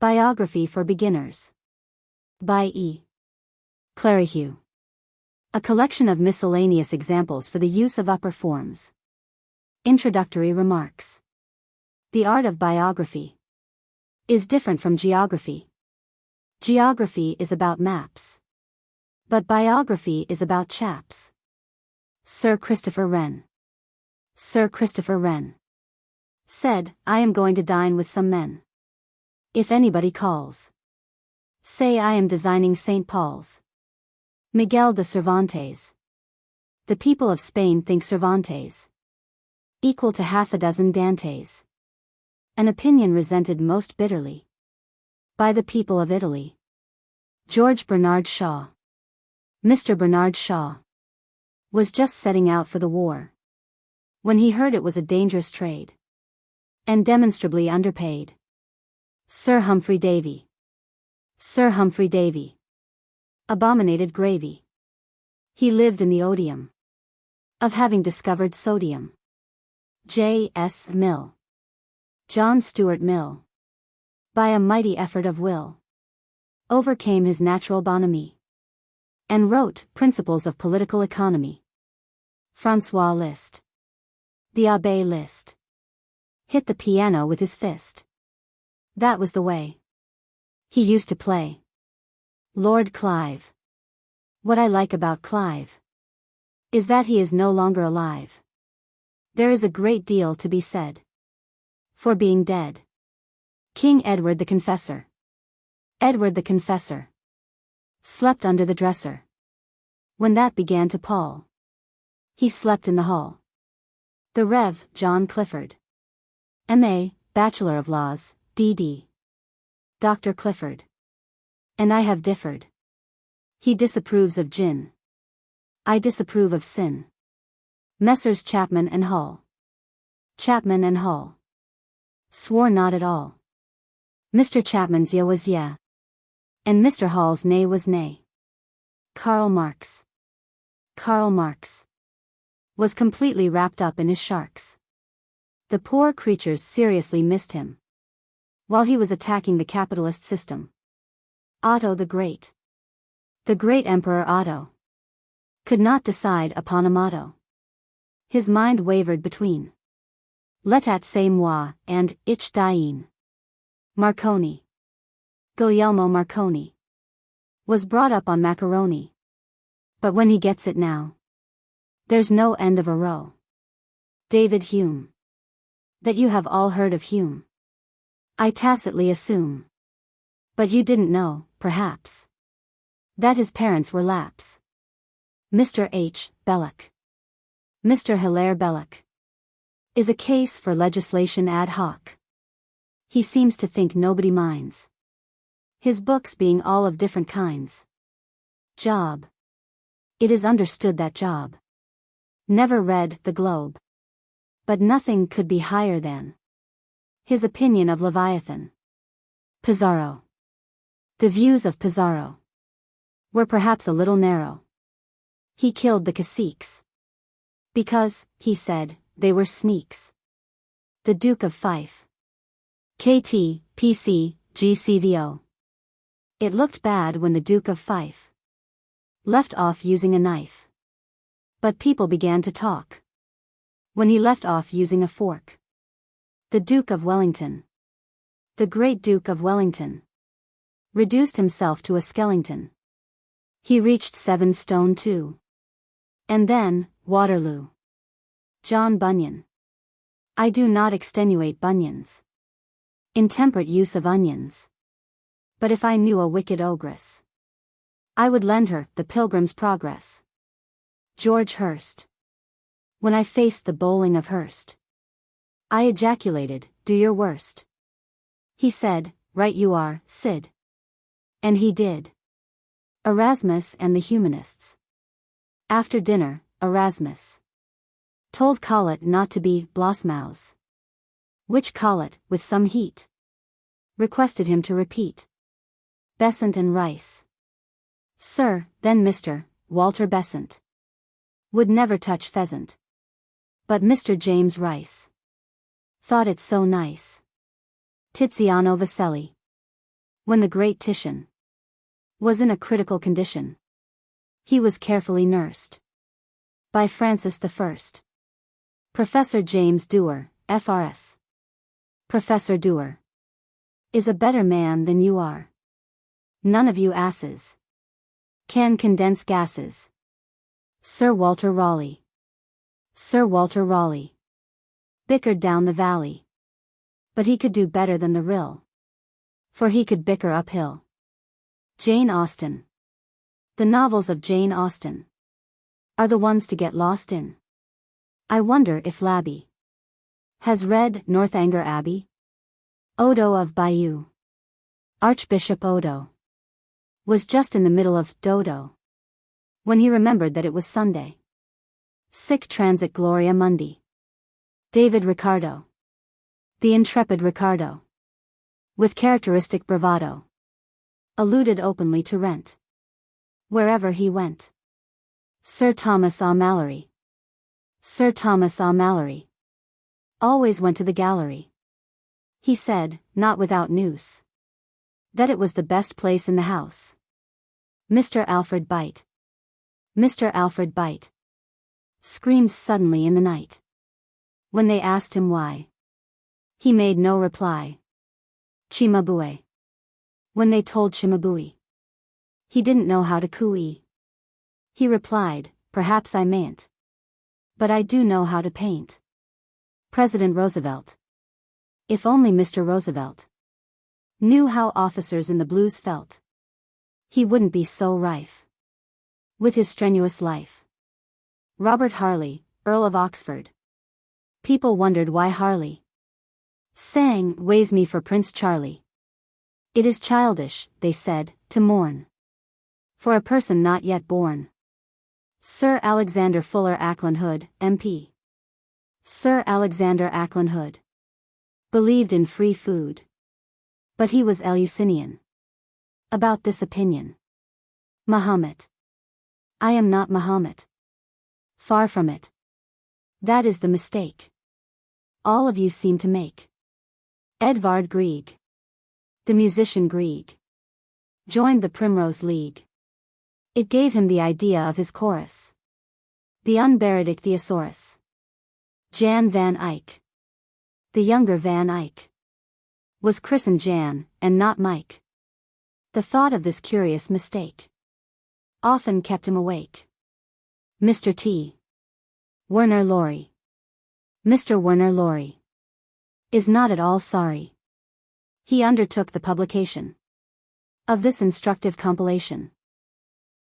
Biography for Beginners. By E. Clerihew. A collection of miscellaneous examples for the use of upper forms. Introductory remarks. The art of biography is different from geography. Geography is about maps. But biography is about chaps. Sir Christopher Wren. Sir Christopher Wren said, "I am going to dine with some men. If anybody calls, say I am designing St. Paul's." Miguel de Cervantes. The people of Spain think Cervantes equal to half a dozen Dantes. An opinion resented most bitterly by the people of Italy. George Bernard Shaw. Mr. Bernard Shaw was just setting out for the war when he heard it was a dangerous trade and demonstrably underpaid. Sir Humphry Davy. Sir Humphry Davy abominated gravy. He lived in the odium of having discovered sodium. J. S. Mill. John Stuart Mill, by a mighty effort of will, overcame his natural bonhomie and wrote Principles of Political Economy. François Liszt. The Abbé Liszt hit the piano with his fist. That was the way he used to play. Lord Clive. What I like about Clive is that he is no longer alive. There is a great deal to be said for being dead. King Edward the Confessor. Edward the Confessor slept under the dresser. When that began to pall, he slept in the hall. The Rev. John Clifford, M.A., Bachelor of Laws, D.D. Dr. Clifford. And I have differed. He disapproves of gin. I disapprove of sin. Messrs. Chapman and Hall. Chapman and Hall swore not at all. Mr. Chapman's yea was yea, and Mr. Hall's nay was nay. Karl Marx. Karl Marx was completely wrapped up in his sharks. The poor creatures seriously missed him while he was attacking the capitalist system. Otto the Great Emperor Otto could not decide upon a motto. His mind wavered between "L'état c'est moi" and "Ich deine." Marconi. Guglielmo Marconi was brought up on macaroni. But when he gets it now, there's no end of a row. David Hume. That you have all heard of Hume, I tacitly assume. But you didn't know, perhaps, that his parents were Lapps. Mr. H. Belloc. Mr. Hilaire Belloc is a case for legislation ad hoc. He seems to think nobody minds his books being all of different kinds. Job. It is understood that Job never read the Globe. But nothing could be higher than his opinion of Leviathan. Pizarro. The views of Pizarro were perhaps a little narrow. He killed the caciques because, he said, they were sneaks. The Duke of Fife. KT, PC, GCVO. It looked bad when the Duke of Fife left off using a knife. But people began to talk when he left off using a fork. The Duke of Wellington. The great Duke of Wellington reduced himself to a skeleton. He reached 7 stone 2. And then, Waterloo. John Bunyan. I do not extenuate Bunyan's intemperate use of onions. But if I knew a wicked ogress, I would lend her The Pilgrim's Progress. George Hurst. When I faced the bowling of Hurst, I ejaculated, "Do your worst." He said, "Right you are, Sid." And he did. Erasmus and the Humanists. After dinner, Erasmus told Collett not to be Blossmouse, which Collett, with some heat, requested him to repeat. Besant and Rice. Sir, then Mr. Walter Besant would never touch pheasant. But Mr. James Rice thought it so nice. Tiziano Vaselli. When the great Titian was in a critical condition, he was carefully nursed by Francis I. Professor James Dewar, F.R.S. Professor Dewar is a better man than you are. None of you asses can condense gases. Sir Walter Raleigh. Sir Walter Raleigh bickered down the valley, but he could do better than the rill, for he could bicker uphill. Jane Austen. The novels of Jane Austen are the ones to get lost in. I wonder if Labby has read Northanger Abbey? Otto of Bayeux. Archbishop Otto was just in the middle of Dodo when he remembered that it was Sunday. Sic transit Gloria Mundi. David Ricardo. The intrepid Ricardo, with characteristic bravado, alluded openly to rent wherever he went. Sir Thomas O'Malley. Sir Thomas O'Malley always went to the gallery. He said, not without nous, that it was the best place in the house. Mr. Alfred Bite. Mr. Alfred Bite screamed suddenly in the night when they asked him why. He made no reply. Cimabue. When they told Cimabue he didn't know how to cooey, he replied, perhaps I mayn't, but I do know how to paint. President Roosevelt. If only Mr. Roosevelt knew how officers in the blues felt, he wouldn't be so rife with his strenuous life. Robert Harley, Earl of Oxford. People wondered why Harley sang Ways Me for Prince Charlie. It is childish, they said, to mourn for a person not yet born. Sir Alexander Fuller Ackland-Hood, MP. Sir Alexander Ackland-Hood believed in free food, but he was Eleusinian about this opinion. Mahomet. I am not Mahomet. Far from it. That is the mistake all of you seem to make. Edvard Grieg. The musician Grieg joined the Primrose League. It gave him the idea of his chorus, the unburied Thesaurus. Jan van Eyck. The younger Van Eyck was christened Jan, and not Mike. The thought of this curious mistake often kept him awake. Mr. T. Werner Laurie. Mr. Werner Laurie is not at all sorry he undertook the publication of this instructive compilation.